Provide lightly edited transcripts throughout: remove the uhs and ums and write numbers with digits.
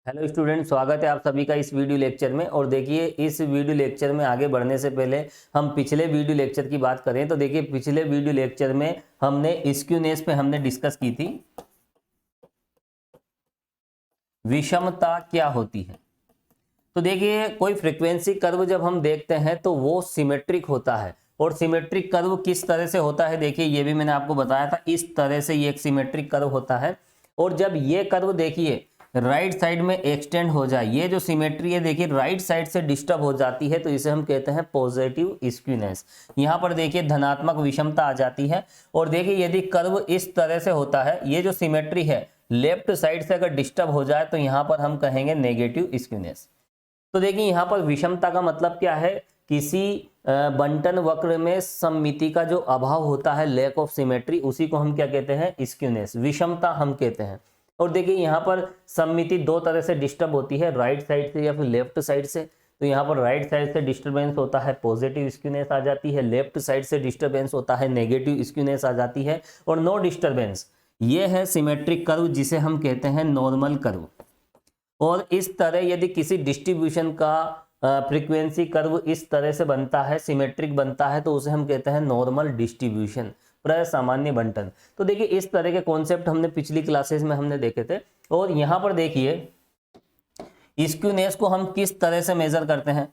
Hello student, स्वागत है आप सभी का इस वीडियो लेक्चर में। और देखिए, इस वीडियो लेक्चर में आगे बढ़ने से पहले हम पिछले वीडियो लेक्चर की बात करें तो देखिए, पिछले वीडियो लेक्चर में हमने स्क्यूनेस पे हमने डिस्कस की थी विषमता क्या होती है। तो देखिए, कोई फ्रीक्वेंसी कर्व जब हम देखते हैं तो वो सिमेट्रिक होता है। और सिमेट्रिक कर्व किस तरह से होता है, देखिए ये भी मैंने आपको बताया था। इस तरह से ये एक सिमेट्रिक कर्व होता है। और जब ये कर्व देखिए राइट साइड में एक्सटेंड हो जाए, ये जो सिमेट्री है देखिए राइट साइड से डिस्टर्ब हो जाती है, तो इसे हम कहते हैं पॉजिटिव स्क्यूनेस। यहाँ पर देखिए धनात्मक विषमता आ जाती है। और देखिए यदि कर्व इस तरह से होता है, ये जो सिमेट्री है लेफ्ट साइड से अगर डिस्टर्ब हो जाए तो यहाँ पर हम कहेंगे नेगेटिव स्क्यूनेस। तो देखिए यहाँ पर विषमता का मतलब क्या है, किसी बंटन वक्र में सममिति का जो अभाव होता है, लैक ऑफ सिमेट्री, उसी को हम क्या कहते हैं, स्क्यूनेस, विषमता हम कहते हैं। और देखिए यहाँ पर सममिति दो तरह से डिस्टर्ब होती है, राइट साइड से या फिर लेफ्ट साइड से। तो यहाँ पर राइट साइड से डिस्टर्बेंस होता है, पॉजिटिव स्क्यूनेस आ जाती है। लेफ्ट साइड से डिस्टर्बेंस होता है, नेगेटिव स्क्यूनेस आ जाती है। और नो डिस्टर्बेंस, ये है सिमेट्रिक कर्व, जिसे हम कहते हैं नॉर्मल कर्व। और इस तरह यदि किसी डिस्ट्रीब्यूशन का फ्रीक्वेंसी कर्व इस तरह से बनता है, सिमेट्रिक बनता है, तो उसे हम कहते हैं नॉर्मल डिस्ट्रीब्यूशन, प्रसामान्य बंटन। तो देखिए इस तरह के कॉन्सेप्ट हमने पिछली क्लासेस में हमने देखे थे। और यहाँ पर देखिए स्क्यूनेस को हम किस तरह से मेजर करते हैं,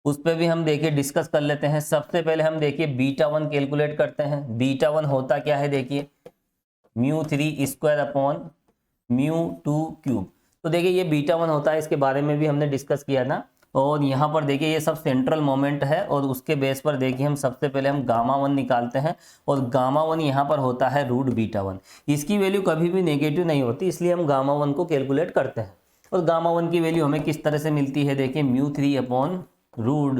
उस पर भी हम देखिए डिस्कस कर लेते हैं। सबसे पहले हम देखिए बीटा वन कैलकुलेट करते हैं। बीटा वन होता क्या है, देखिए μ3² अपॉन μ2 क्यूब। तो देखिए ये बीटा वन होता है, इसके बारे में भी हमने डिस्कस किया था। और यहाँ पर देखिए ये सब सेंट्रल मोमेंट है, और उसके बेस पर देखिए हम सबसे पहले हम गामा वन निकालते हैं। और गामा वन यहाँ पर होता है रूट बीटा वन। इसकी वैल्यू कभी भी नेगेटिव नहीं होती, इसलिए हम गामा वन को कैलकुलेट करते हैं। और गामा वन की वैल्यू हमें किस तरह से मिलती है, देखिए μ3 अपॉन रूट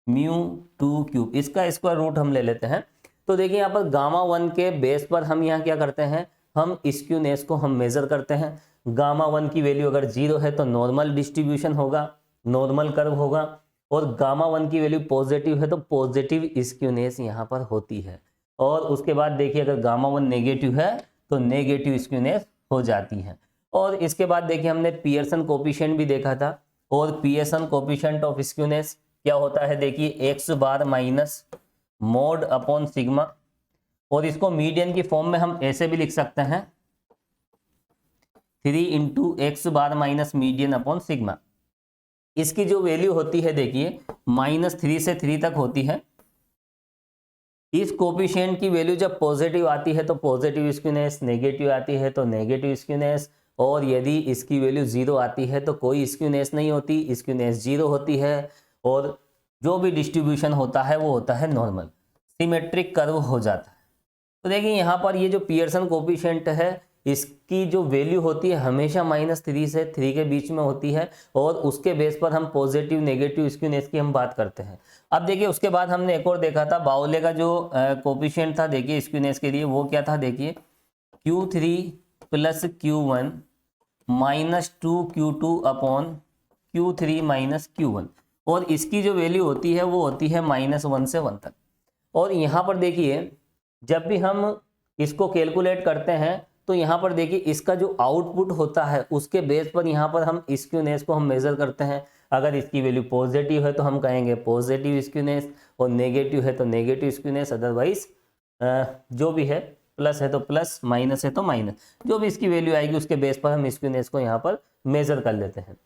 μ2 क्यूब, इसका स्क्वायर रूट हम ले लेते हैं। तो देखिए यहाँ पर गामा वन के बेस पर हम यहाँ क्या करते हैं, हम स्क्यूनेस को हम मेजर करते हैं। गामा वन की वैल्यू अगर 0 है तो नॉर्मल डिस्ट्रीब्यूशन होगा, नॉर्मल कर्व होगा। और गामा वन की वैल्यू पॉजिटिव है तो पॉजिटिव स्क्यूनेस यहाँ पर होती है। और उसके बाद देखिए अगर गामा वन नेगेटिव है तो नेगेटिव स्क्यूनेस हो जाती है। और इसके बाद देखिए हमने पियर्सन कोफिशिएंट भी देखा था। और पियर्सन कोफिशिएंट ऑफ स्क्यूनेस क्या होता है, देखिए x बार माइनस मोड अपॉन सिग्मा। और इसको मीडियन की फॉर्म में हम ऐसे भी लिख सकते हैं, 3 इंटू एक्स बार माइनस मीडियन अपॉन सिग्मा। इसकी जो वैल्यू होती है देखिए -3 से 3 तक होती है। इस कोफिशिएंट की वैल्यू जब पॉजिटिव आती है तो पॉजिटिव स्क्यूनेस, नेगेटिव आती है तो नेगेटिव स्क्यूनेस। और यदि इसकी वैल्यू 0 आती है तो कोई स्क्यूनेस नहीं होती, स्क्यूनेस 0 होती है। और जो भी डिस्ट्रीब्यूशन होता है वो होता है नॉर्मल, सिमेट्रिक कर्व हो जाता है। तो देखिए यहाँ पर ये जो पियर्सन कोफिशिएंट है, इसकी जो वैल्यू होती है हमेशा -3 से 3 के बीच में होती है। और उसके बेस पर हम पॉजिटिव नेगेटिव स्क्यूनेस की हम बात करते हैं। अब देखिए उसके बाद हमने एक और देखा था, बाउले का जो कोफिशिएंट था देखिए स्क्यूनेस के लिए, वो क्या था, देखिए Q3 + Q1 -2 Q2 upon Q3 - Q1। और इसकी जो वैल्यू होती है वो होती है -1 से 1 तक। और यहाँ पर देखिए जब भी हम इसको कैलकुलेट करते हैं तो यहाँ पर देखिए इसका जो आउटपुट होता है उसके बेस पर यहाँ पर हम स्क्यूनेस को हम मेजर करते हैं। अगर इसकी वैल्यू पॉजिटिव है तो हम कहेंगे पॉजिटिव स्क्यूनेस, और नेगेटिव है तो नेगेटिव स्क्यूनेस। अदरवाइज जो भी है, प्लस है तो प्लस, माइनस है तो माइनस, जो भी इसकी वैल्यू आएगी उसके बेस पर हम स्क्यूनेस को यहाँ पर मेजर कर लेते हैं।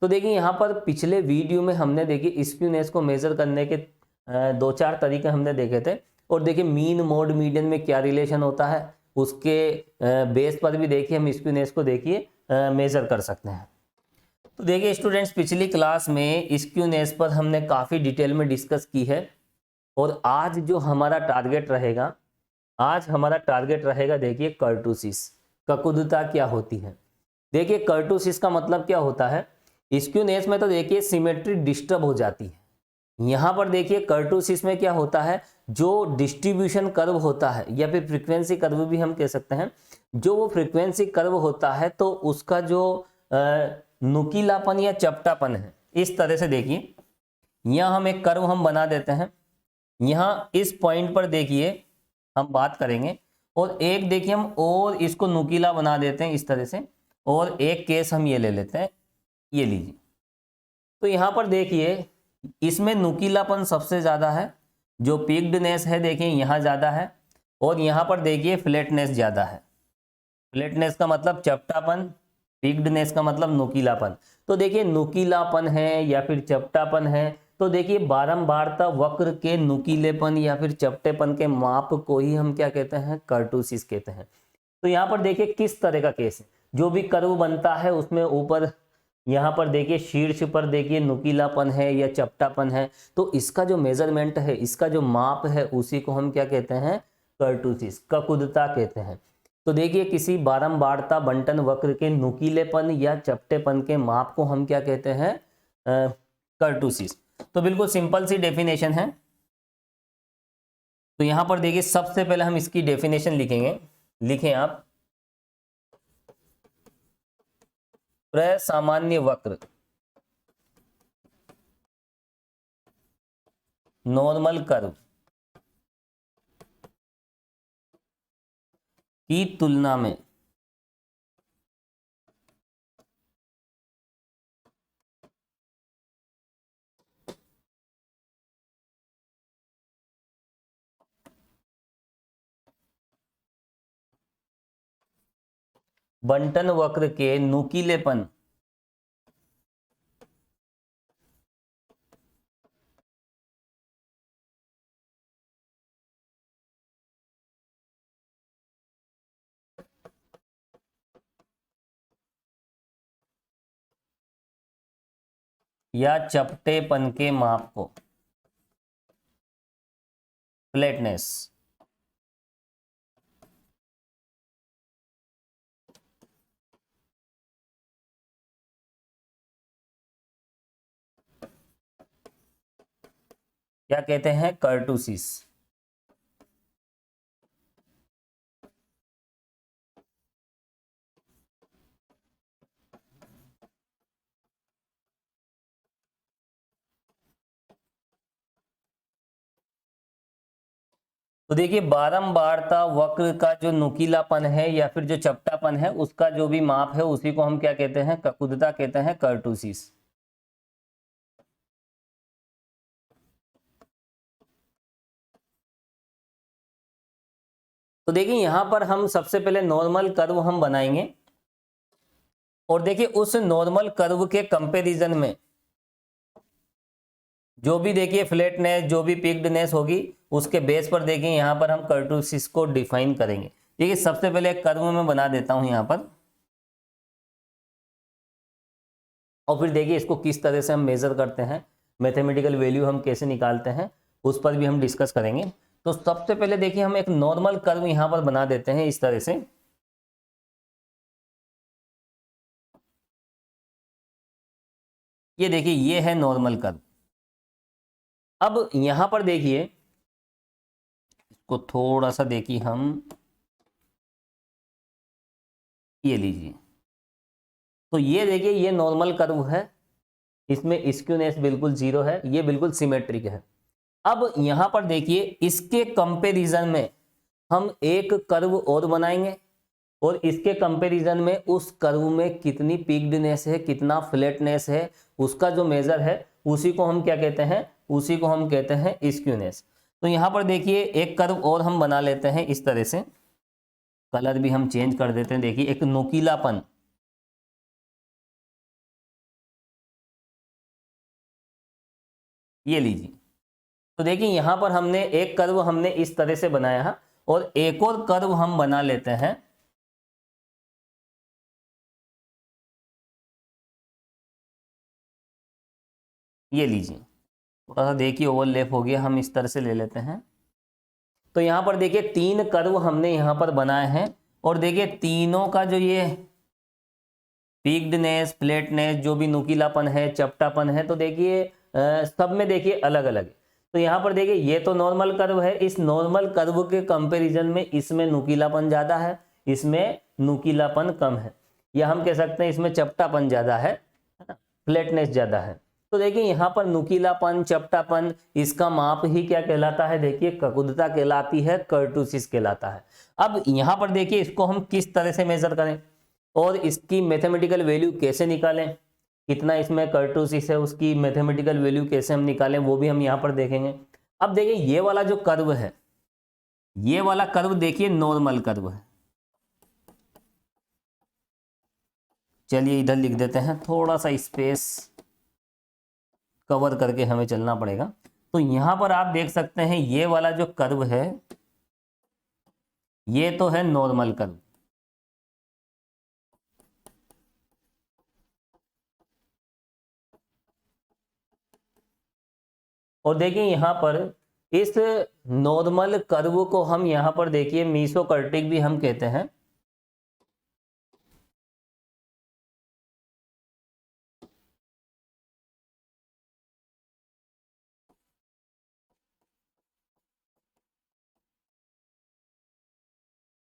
तो देखिए यहाँ पर पिछले वीडियो में हमने देखिए स्क्यूनेस को मेजर करने के 2-4 तरीके हमने देखे थे। और देखिए मीन मोड मीडियन में क्या रिलेशन होता है, उसके बेस पर भी देखिए हम स्क्यूनेस को देखिए मेजर कर सकते हैं। तो देखिए स्टूडेंट्स, पिछली क्लास में स्क्यूनेस पर हमने काफ़ी डिटेल में डिस्कस की है। और आज जो हमारा टारगेट रहेगा, देखिए कर्टोसिस, ककुदता क्या होती है। देखिए कर्टोसिस का मतलब क्या होता है, स्क्यूनेस में तो देखिए सिमेट्री डिस्टर्ब हो जाती है। यहाँ पर देखिए कर्टोसिस में क्या होता है, जो डिस्ट्रीब्यूशन कर्व होता है या फिर फ्रीक्वेंसी कर्व भी हम कह सकते हैं, जो वो फ्रीक्वेंसी कर्व होता है तो उसका जो नुकीलापन या चपटापन है, इस तरह से देखिए यहाँ हम एक कर्व हम बना देते हैं। यहाँ इस पॉइंट पर देखिए हम बात करेंगे, और एक देखिए हम और इसको नुकीला बना देते हैं इस तरह से। और एक केस हम ये ले लेते हैं, ये लीजिए। तो यहाँ पर देखिए इसमें नुकीलापन सबसे ज़्यादा है, जो पिक्डनेस है देखिए यहाँ ज़्यादा है, और यहाँ पर देखिए फ्लैटनेस ज़्यादा है। फ्लैटनेस का मतलब चपटापन, पिक्डनेस का मतलब नुकीलापन। तो देखिए नुकीलापन है या फिर चपटापन है, तो देखिए बारंबारता वक्र के नुकीलेपन या फिर चपटेपन के माप को ही हम क्या कहते हैं, कर्टोसिस कहते हैं। तो यहाँ पर देखिए किस तरह का केस है, जो भी कर्व बनता है उसमें ऊपर यहाँ पर देखिए शीर्ष पर देखिए नुकीलापन है या चपटापन है, तो इसका जो मेजरमेंट है, इसका जो माप है, उसी को हम क्या कहते हैं, कर्टोसिस, ककुदता कहते हैं। तो देखिए किसी बारंबारता बंटन वक्र के नुकीलेपन या चपटेपन के माप को हम क्या कहते हैं, कर्टोसिस। तो बिल्कुल सिंपल सी डेफिनेशन है। तो यहां पर देखिए सबसे पहले हम इसकी डेफिनेशन लिखेंगे, लिखें आप, प्रसामान्य वक्र, नॉर्मल कर्व की तुलना में बंटन वक्र के नुकीलेपन या चपटेपन के माप को, फ्लैटनेस, क्या कहते हैं, कर्टोसिस। तो देखिए बारंबारता वक्र का जो नुकीलापन है या फिर जो चपटापन है, उसका जो भी माप है उसी को हम क्या कहते हैं, ककुदता कहते हैं, कर्टोसिस। तो देखिए यहां पर हम सबसे पहले नॉर्मल कर्व हम बनाएंगे, और देखिए उस नॉर्मल कर्व के कंपैरिजन में जो भी देखिए फ्लैटनेस, जो भी पिक्डनेस होगी, उसके बेस पर देखिए यहाँ पर हम कर्टोसिस को डिफाइन करेंगे। देखिए सबसे पहले एक कर्व मैं बना देता हूं यहाँ पर, और फिर देखिए इसको किस तरह से हम मेजर करते हैं, मैथमेटिकल वैल्यू हम कैसे निकालते हैं, उस पर भी हम डिस्कस करेंगे। तो सबसे पहले देखिए हम एक नॉर्मल कर्व यहाँ पर बना देते हैं इस तरह से। ये देखिए ये है नॉर्मल कर्व। अब यहां पर देखिए इसको थोड़ा सा देखिए हम, ये लीजिए, तो ये देखिए ये नॉर्मल कर्व है, इसमें स्क्यूनेस बिल्कुल जीरो है, ये बिल्कुल सिमेट्रिक है। अब यहां पर देखिए इसके कंपैरिजन में हम एक कर्व और बनाएंगे, और इसके कंपैरिजन में उस कर्व में कितनी पिक्डनेस है, कितना फ्लैटनेस है, उसका जो मेजर है, उसी को हम क्या कहते हैं, उसी को हम कहते हैं स्क्यूनेस। तो यहां पर देखिए एक कर्व और हम बना लेते हैं इस तरह से, कलर भी हम चेंज कर देते हैं। देखिए एक नुकीलापन, ये लीजिए। तो देखिए यहां पर हमने एक कर्व हमने इस तरह से बनाया है, और एक और कर्व हम बना लेते हैं, ये लीजिए। थोड़ा सा देखिए ओवरलैप हो गया, हम इस तरह से ले लेते हैं। तो यहां पर देखिए तीन कर्व हमने यहां पर बनाए हैं, और देखिए तीनों का जो ये पिक्डनेस, फ्लैटनेस, जो भी नुकीलापन है, चपटापन है, तो देखिए सब में देखिए अलग अलग है। तो यहाँ पर देखिए ये तो नॉर्मल कर्व है, इस नॉर्मल कर्व के कंपैरिजन में इसमें नुकीलापन ज़्यादा है, इसमें नुकीलापन कम है, या हम कह सकते हैं इसमें चपटापन ज़्यादा है ना, फ्लैटनेस ज़्यादा है। तो देखिए यहाँ पर नुकीलापन, चपटापन, इसका माप ही क्या कहलाता है, देखिए ककुदता कहलाती है, कर्टोसिस कहलाता है। अब यहाँ पर देखिए इसको हम किस तरह से मेजर करें और इसकी मैथमेटिकल वैल्यू कैसे निकालें, कितना इसमें कर्टोसिस है, उसकी मैथमेटिकल वैल्यू कैसे हम निकालें वो भी हम यहाँ पर देखेंगे। अब देखिए ये वाला जो कर्व है, ये वाला कर्व देखिए नॉर्मल कर्व है। चलिए इधर लिख देते हैं, थोड़ा सा स्पेस कवर करके हमें चलना पड़ेगा। तो यहां पर आप देख सकते हैं ये वाला जो कर्व है ये तो है नॉर्मल कर्व, और देखिए यहां पर इस नॉर्मल कर्व को हम यहां पर देखिए मीसोकर्टिक भी हम कहते हैं।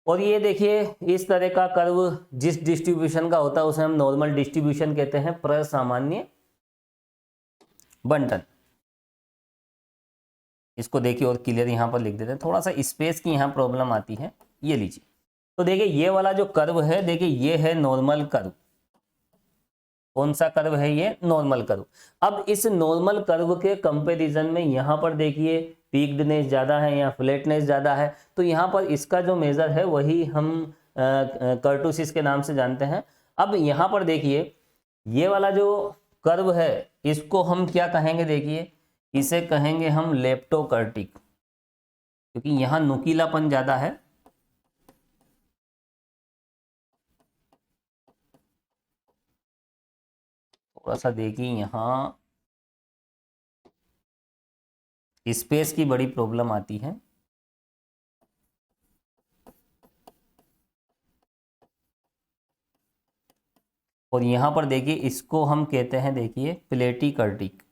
और ये देखिए इस तरह का कर्व जिस डिस्ट्रीब्यूशन का होता है उसे हम नॉर्मल डिस्ट्रीब्यूशन कहते हैं, प्रसामान्य बंटन। इसको देखिए और क्लियर यहाँ पर लिख देते हैं, थोड़ा सा स्पेस की यहाँ प्रॉब्लम आती है। ये लीजिए, तो देखिए ये वाला जो कर्व है, देखिए ये है नॉर्मल कर्व। कौन सा कर्व है ये? Normal curve. अब इस नॉर्मल कर्व के कंपैरिजन में यहाँ पर देखिए पीक्डनेस ज़्यादा है या फ्लैटनेस ज़्यादा है, तो यहाँ पर इसका जो मेजर है वही हम कर्टोसिस के नाम से जानते हैं। अब यहाँ पर देखिए ये वाला जो कर्व है इसको हम क्या कहेंगे? देखिए इसे कहेंगे हम लेप्टोकर्टिक, क्योंकि यहाँ नुकीलापन ज़्यादा है। थोड़ा सा देखिए यहाँ स्पेस की बड़ी प्रॉब्लम आती है। और यहाँ पर देखिए इसको हम कहते हैं देखिए प्लेटिकर्टिक।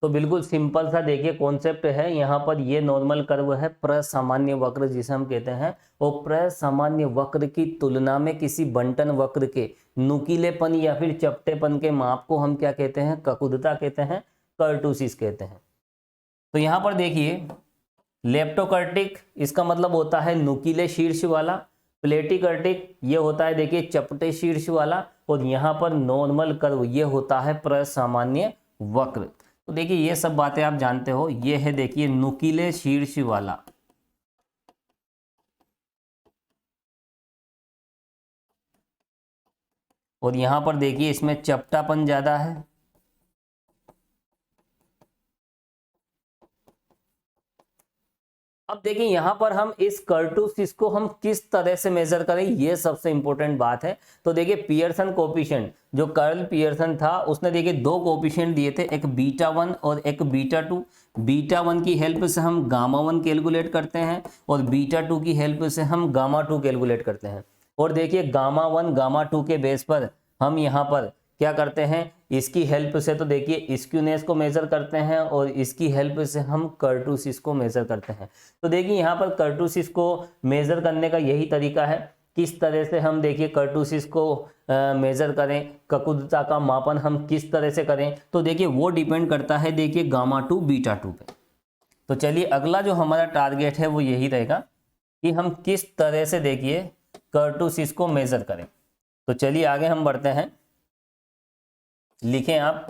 तो बिल्कुल सिंपल सा देखिए कॉन्सेप्ट है यहाँ पर। ये नॉर्मल कर्व है, प्रसामान्य वक्र जिसे हम कहते हैं, और प्रसामान्य वक्र की तुलना में किसी बंटन वक्र के नुकीलेपन या फिर चपटेपन के माप को हम क्या कहते हैं? ककुदता कहते हैं, कर्टोसिस कहते हैं। तो यहाँ पर देखिए लेप्टोकर्टिक इसका मतलब होता है नुकीले शीर्ष वाला, प्लेटिकर्टिक ये होता है देखिए चपटे शीर्ष वाला, और यहाँ पर नॉर्मल कर्व ये होता है प्रसामान्य वक्र। तो देखिए ये सब बातें आप जानते हो। ये है देखिए नुकीले शीर्ष वाला, और यहां पर देखिए इसमें चपटापन ज्यादा है। अब देखिए यहां पर हम इस कर्टोसिस को हम किस तरह से मेजर करें, ये सबसे इंपॉर्टेंट बात है। तो देखिए पियर्सन कोफिशिएंट, जो कार्ल पियर्सन था उसने देखिए दो कोफिशिएंट दिए थे, एक बीटा 1 और एक बीटा 2। बीटा 1 की हेल्प से हम गामा 1 कैलकुलेट करते हैं और बीटा 2 की हेल्प से हम गामा 2 कैलकुलेट करते हैं। और देखिए गामा 1 गामा 2 के बेस पर हम यहाँ पर क्या करते हैं? इसकी हेल्प से तो देखिए स्क्यूनेस को मेजर करते हैं और इसकी हेल्प से हम कर्टोसिस को मेजर करते हैं। तो देखिए यहाँ पर कर्टोसिस को मेजर करने का यही तरीका है। किस तरह से हम देखिए कर्टोसिस को मेजर करें, ककुदता का मापन हम किस तरह से करें, तो देखिए वो डिपेंड करता है देखिए गामा 2 बीटा 2 पे। तो चलिए अगला जो हमारा टारगेट है वो यही रहेगा कि हम किस तरह से देखिए कर्टोसिस को मेजर करें। तो चलिए आगे हम बढ़ते हैं। लिखें आप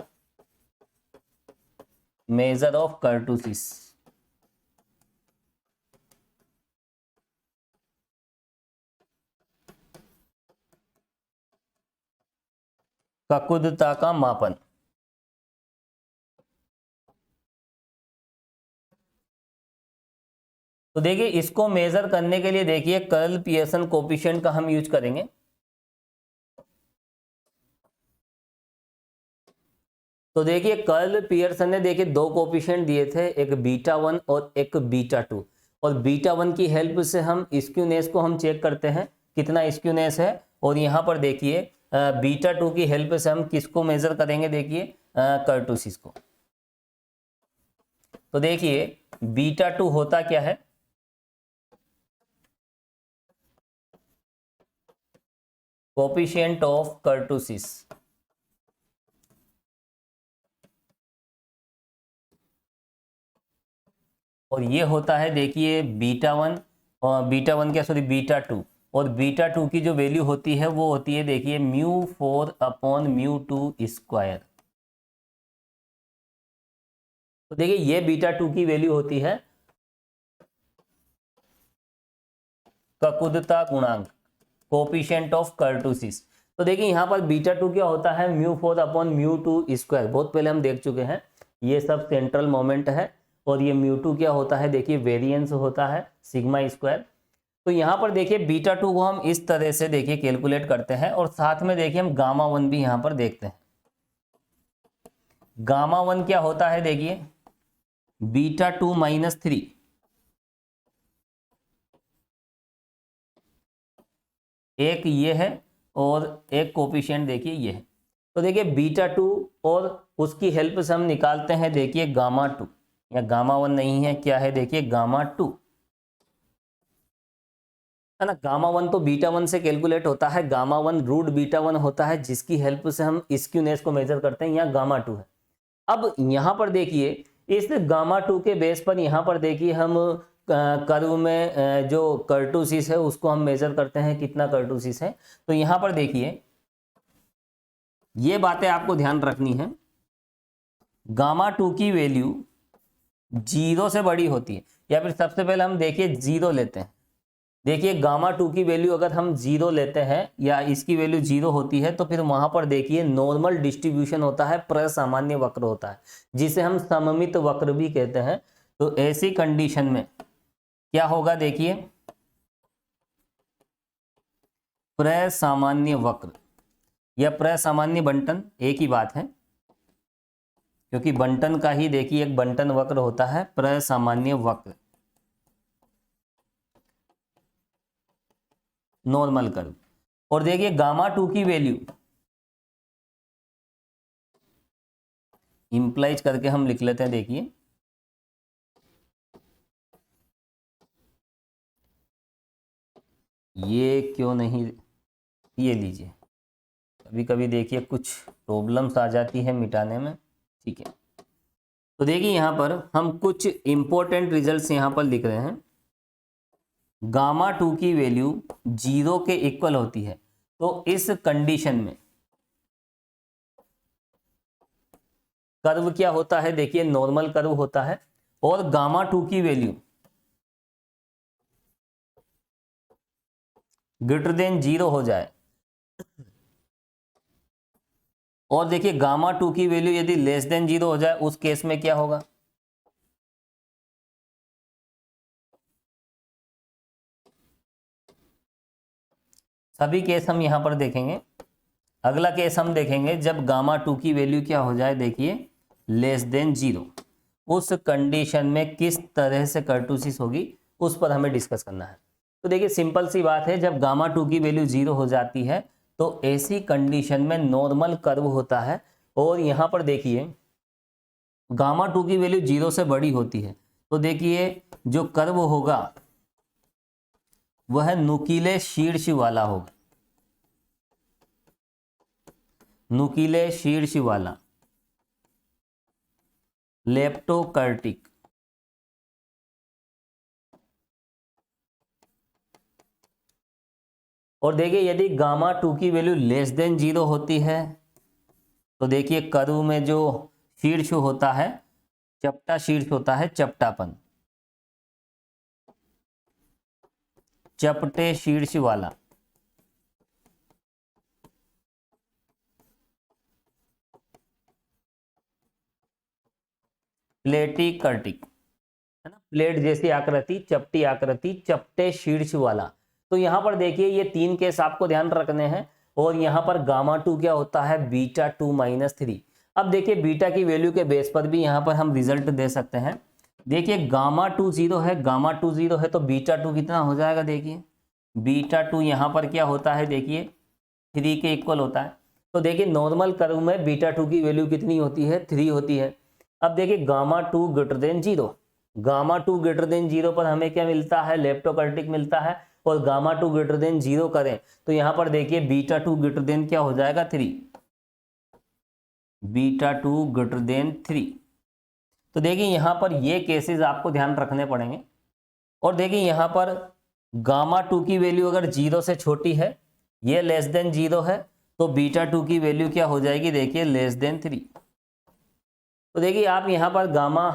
मेजर ऑफ कर्टोसिस। ककुदता का मापन। तो देखिए इसको मेजर करने के लिए देखिए कर्ल पियर्सन कोफिशिएंट का हम यूज करेंगे। तो देखिए कर्ल पियर्सन ने देखिए दो कोफिशिएंट दिए थे, एक बीटा 1 और एक बीटा 2। और बीटा 1 की हेल्प से हम स्क्यूनेस को हम चेक करते हैं कितना स्क्यूनेस है, और यहाँ पर देखिए बीटा 2 की हेल्प से हम किसको मेजर करेंगे? देखिए कर्टोसिस को। तो देखिए बीटा 2 होता क्या है, कोफिशिएंट ऑफ कर्टोसिस, और ये होता है देखिए बीटा 1, और बीटा 1 क्या सॉरी बीटा 2, और बीटा 2 की जो वैल्यू होती है वो होती है देखिए μ4/μ2 स्क्वायर। तो देखिए ये बीटा 2 की वैल्यू होती है ककुदता गुणांक, कोफिशिएंट ऑफ कर्टोसिस। तो देखिए यहाँ पर बीटा 2 क्या होता है μ4/μ2 स्क्वायर, बहुत पहले हम देख चुके हैं, ये सब सेंट्रल मोमेंट है, और ये μ2 क्या होता है देखिए वेरिएंस होता है सिग्मा स्क्वायर। तो यहाँ पर देखिए बीटा 2 को हम इस तरह से देखिए कैलकुलेट करते हैं, और साथ में देखिए हम गामा 1 भी यहाँ पर देखते हैं। गामा 1 क्या होता है देखिए बीटा 2 - 3, एक ये है और एक कोफिशिएंट देखिए ये है। तो देखिए बीटा 2 और उसकी हेल्प से हम निकालते हैं देखिए गामा 2, या गामा 1 नहीं है, क्या है देखिए गामा 2 है ना। गामा 1 तो बीटा 1 से कैलकुलेट होता है, गामा 1 रूट बीटा 1 होता है, जिसकी हेल्प से हम स्क्यूनेस को मेजर करते हैं, यहाँ गामा 2 है। अब यहाँ पर देखिए इस गामा 2 के बेस पर यहाँ पर देखिए हम कर्व में जो कर्टोसिस है उसको हम मेजर करते हैं, कितना कर्टोसिस है। तो यहाँ पर देखिए ये बातें आपको ध्यान रखनी है, गामा 2 की वैल्यू 0 से बड़ी होती है, या फिर सबसे पहले हम देखिए 0 लेते हैं। देखिए गामा 2 की वैल्यू अगर हम 0 लेते हैं या इसकी वैल्यू 0 होती है, तो फिर वहां पर देखिए नॉर्मल डिस्ट्रीब्यूशन होता है, प्रसामान्य वक्र होता है, जिसे हम सममित वक्र भी कहते हैं। तो ऐसी कंडीशन में क्या होगा देखिए प्रसामान्य वक्र या प्रसामान्य बंटन एक ही बात है, क्योंकि बंटन का ही देखिए एक बंटन वक्र होता है, प्रसामान्य वक्र, नॉर्मल कर्व। और देखिए गामा 2 की वैल्यू इंप्लाइज करके हम लिख लेते हैं, देखिए ये क्यों नहीं, ये लीजिए, कभी कभी देखिए कुछ प्रॉब्लम्स आ जाती है मिटाने में, ठीक है। तो देखिए यहाँ पर हम कुछ इंपॉर्टेंट रिजल्ट्स यहाँ पर लिख रहे हैं। गामा 2 की वैल्यू 0 के इक्वल होती है, तो इस कंडीशन में कर्व क्या होता है देखिए नॉर्मल कर्व होता है, और गामा 2 की वैल्यू ग्रेटर देन 0 हो जाए, और देखिए गामा 2 की वैल्यू यदि लेस देन 0 हो जाए, उस केस में क्या होगा, सभी केस हम यहां पर देखेंगे। अगला केस हम देखेंगे जब गामा 2 की वैल्यू क्या हो जाए देखिए लेस देन 0, उस कंडीशन में किस तरह से कर्टोसिस होगी उस पर हमें डिस्कस करना है। तो देखिए सिंपल सी बात है, जब गामा 2 की वैल्यू 0 हो जाती है तो ऐसी कंडीशन में नॉर्मल कर्व होता है, और यहां पर देखिए गामा 2 की वैल्यू 0 से बड़ी होती है, तो देखिए जो कर्व होगा वह नुकीले शीर्ष वाला होगा, नुकीले शीर्ष वाला, लेप्टोकर्टिक। और देखिए यदि गामा 2 की वैल्यू लेस देन 0 होती है, तो देखिए कर्व में जो शीर्ष होता है, चपटा शीर्ष होता है, चपटापन, चपटे शीर्ष वाला, प्लेटिकर्टिक, है ना, प्लेट जैसी आकृति, चपटी आकृति, चपटे शीर्ष वाला। तो यहां पर देखिए ये 3 केस आपको ध्यान रखने हैं, और यहां पर गामा 2 क्या होता है बीटा 2 - 3। अब देखिए बीटा की वैल्यू के बेस पर भी यहां पर हम रिजल्ट दे सकते हैं। देखिए गामा 2 0 है, गामा 2 0 है, तो बीटा 2 कितना हो जाएगा देखिए बीटा 2 यहां पर क्या होता है देखिए 3 के इक्वल होता है। तो देखिए नॉर्मल कर्व में बीटा 2 की वैल्यू कितनी होती है 3 होती है। अब देखिए gamma two greater than zero, gamma two greater than zero पर हमें क्या मिलता है, लेप्टोकर्टिक मिलता है। और gamma two greater than zero करें तो यहां पर देखिए बीटा टू ग्रेटर देन क्या हो जाएगा, 3, बीटा टू ग्रेटर देन 3। तो देखिए यहां पर ये केसेस आपको ध्यान रखने पड़ेंगे। और देखिए यहां पर गामा टू की वैल्यू अगर जीरो से छोटी है, ये लेस देन जीरो है, तो बीटा टू की वैल्यू क्या हो जाएगी, देखिए लेस देन 3। तो देखिए आप यहाँ पर गामा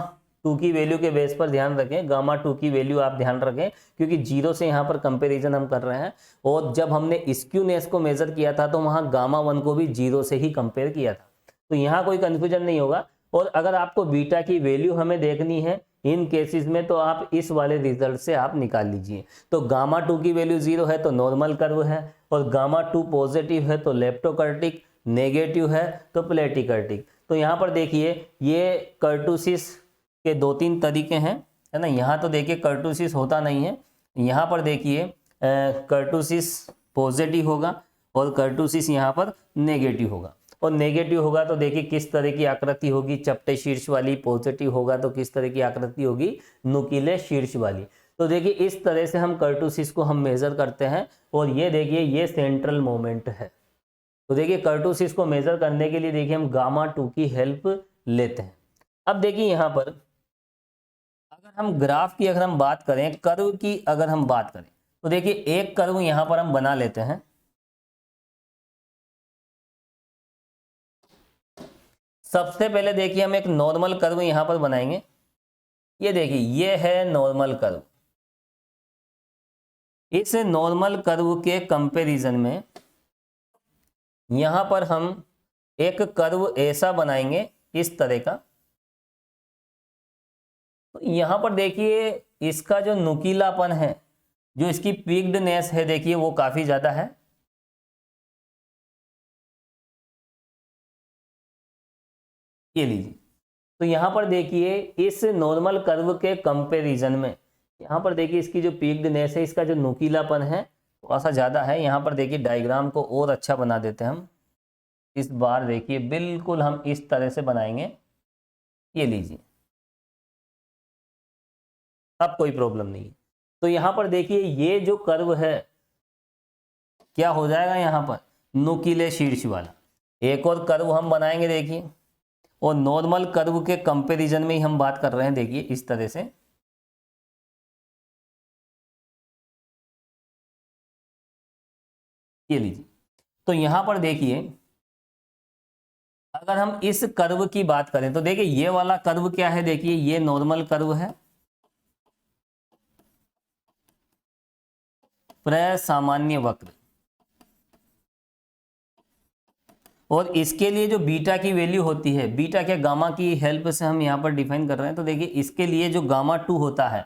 टू की वैल्यू के बेस पर ध्यान रखें, गामा टू की वैल्यू आप ध्यान रखें, क्योंकि जीरो से यहाँ पर कंपैरिजन हम कर रहे हैं। और जब हमने स्क्यूनेस को मेजर किया था तो वहाँ गामा वन को भी जीरो से ही कंपेयर किया था, तो यहाँ कोई कंफ्यूजन नहीं होगा। और अगर आपको बीटा की वैल्यू हमें देखनी है इन केसेस में, तो आप इस वाले रिजल्ट से आप निकाल लीजिए। तो गामा टू की वैल्यू जीरो है तो नॉर्मल कर्व है, और गामा टू पॉजिटिव है तो लेप्टोकर्टिक, नेगेटिव है तो प्लेटिकर्टिक। तो यहाँ पर देखिए ये कर्टुसिस के 2-3 तरीके हैं, है ना। यहाँ तो देखिए कर्टुसिस होता नहीं है, यहाँ पर देखिए कर्टुसिस पॉजिटिव होगा और कर्टुसिस यहाँ पर नेगेटिव होगा। और नेगेटिव होगा तो देखिए किस तरह की आकृति होगी, चपटे शीर्ष वाली। पॉजिटिव होगा तो किस तरह की आकृति होगी, नुकीले शीर्ष वाली। तो देखिए इस तरह से हम कर्टुसिस को हम मेजर करते हैं। और ये देखिए ये सेंट्रल मोमेंट है। तो देखिए कर्टुसिस को मेजर करने के लिए देखिए हम गामा टू की हेल्प लेते हैं। अब देखिए यहाँ पर अगर हम ग्राफ की अगर हम बात करें, कर्व की अगर हम बात करें, तो देखिए एक कर्व यहाँ पर हम बना लेते हैं। सबसे पहले देखिए हम एक नॉर्मल कर्व यहां पर बनाएंगे। ये देखिए ये है नॉर्मल कर्व। इस नॉर्मल कर्व के कंपैरिजन में यहां पर हम एक कर्व ऐसा बनाएंगे इस तरह का। तो यहां पर देखिए इसका जो नुकीलापन है, जो इसकी पीक्डनेस है, देखिए वो काफी ज्यादा है। ये लीजिए, तो यहाँ पर देखिए इस नॉर्मल कर्व के कंपैरिजन में यहाँ पर देखिए इसकी जो पीक्डनेस है, इसका जो नुकीलापन है थोड़ा सा ज़्यादा है। यहाँ पर देखिए डायग्राम को और अच्छा बना देते हैं हम। इस बार देखिए बिल्कुल हम इस तरह से बनाएंगे। ये लीजिए, अब कोई प्रॉब्लम नहीं है। तो यहाँ पर देखिए ये जो कर्व है क्या हो जाएगा, यहाँ पर नुकीले शीर्ष वाला। एक और कर्व हम बनाएंगे देखिए, और नॉर्मल कर्व के कंपैरिजन में ही हम बात कर रहे हैं। देखिए इस तरह से ये लीजिए, तो यहां पर देखिए अगर हम इस कर्व की बात करें तो देखिए ये वाला कर्व क्या है, देखिए ये नॉर्मल कर्व है, प्रसामान्य वक्र। और इसके लिए जो बीटा की वैल्यू होती है, बीटा क्या गामा की हेल्प से हम यहाँ पर डिफाइन कर रहे हैं। तो देखिए इसके लिए जो गामा टू होता है,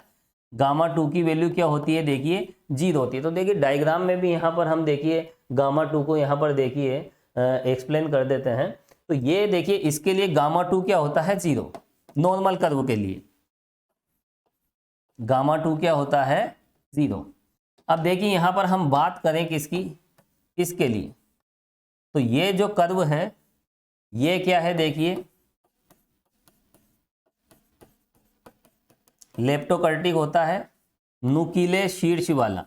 गामा टू की वैल्यू क्या होती है, देखिए जीरो होती है। तो देखिए डायग्राम में भी यहाँ पर हम देखिए गामा टू को यहाँ पर देखिए एक्सप्लेन कर देते हैं। तो ये देखिए इसके लिए गामा टू क्या होता है, जीरो। नॉर्मल कर्व के लिए गामा टू क्या होता है, जीरो। अब देखिए यहाँ पर हम बात करें किसकी, इसके लिए। तो ये जो कर्व है ये क्या है, देखिए लेप्टोकर्टिक होता है, नुकीले शीर्ष वाला।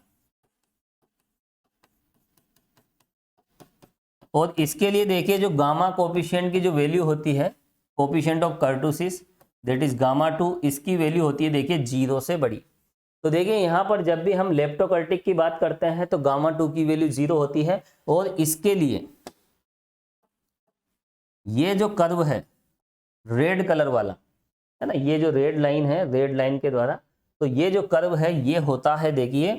और इसके लिए देखिए जो गामा कोफिशिएंट की जो वैल्यू होती है, coefficient of kurtosis that is gamma two, इसकी वैल्यू होती है देखिए जीरो से बड़ी। तो देखिए यहाँ पर जब भी हम लेप्टोकर्टिक की बात करते हैं तो गामा टू की वैल्यू जीरो होती है। और इसके लिए ये जो कर्व है रेड कलर वाला है ना, ये जो रेड लाइन है, रेड लाइन के द्वारा, तो ये जो कर्व है ये होता है देखिए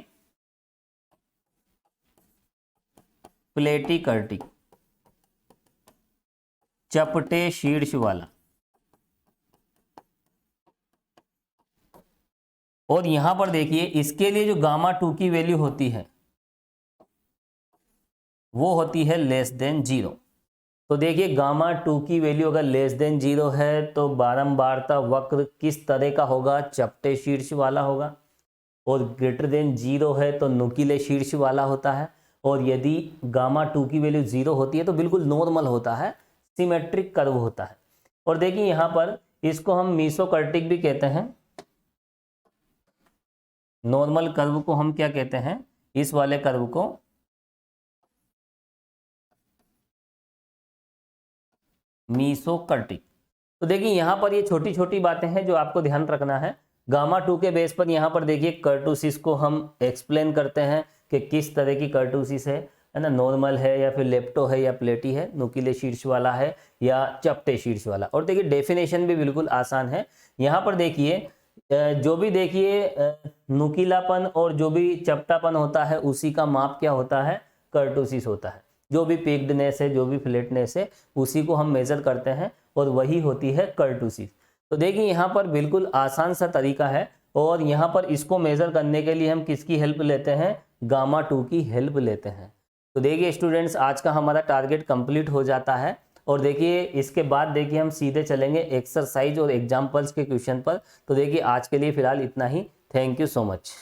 प्लेटिकर्टिक, चपटे शीर्ष वाला। और यहां पर देखिए इसके लिए जो गामा टू की वैल्यू होती है वो होती है लेस देन जीरो। तो देखिए गामा टू की वैल्यू अगर लेस देन जीरो है तो बारंबारता वक्र किस तरह का होगा, चपटे शीर्ष वाला होगा। और ग्रेटर देन जीरो है तो नुकीले शीर्ष वाला होता है। और यदि गामा टू की वैल्यू जीरो होती है तो बिल्कुल नॉर्मल होता है, सिमेट्रिक कर्व होता है। और देखिए यहाँ पर इसको हम मीसोकर्टिक भी कहते हैं। नॉर्मल कर्व को हम क्या कहते हैं, इस वाले कर्व को मीसोकर्टिक। तो देखिए यहाँ पर ये छोटी छोटी बातें हैं जो आपको ध्यान रखना है। गामा 2 के बेस पर यहाँ पर देखिए कर्टोसिस को हम एक्सप्लेन करते हैं कि किस तरह की कर्टोसिस है ना, नॉर्मल है या फिर लेप्टो है या प्लेटी है, नुकीले शीर्ष वाला है या चपटे शीर्ष वाला। और देखिए डेफिनेशन भी बिल्कुल आसान है। यहाँ पर देखिए जो भी देखिए नुकीलापन और जो भी चपटापन होता है उसी का माप क्या होता है, कर्टोसिस होता है। जो भी पिक्डनेस है, जो भी फ्लैटनेस है, उसी को हम मेजर करते हैं और वही होती है कर्टोसिस। तो देखिए यहाँ पर बिल्कुल आसान सा तरीका है और यहाँ पर इसको मेजर करने के लिए हम किसकी हेल्प लेते हैं, गामा 2 की हेल्प लेते हैं। तो देखिए स्टूडेंट्स, आज का हमारा टारगेट कंप्लीट हो जाता है और देखिए इसके बाद देखिए हम सीधे चलेंगे एक्सरसाइज और एग्जाम्पल्स के क्वेश्चन पर। तो देखिए आज के लिए फिलहाल इतना ही। Thank you so much.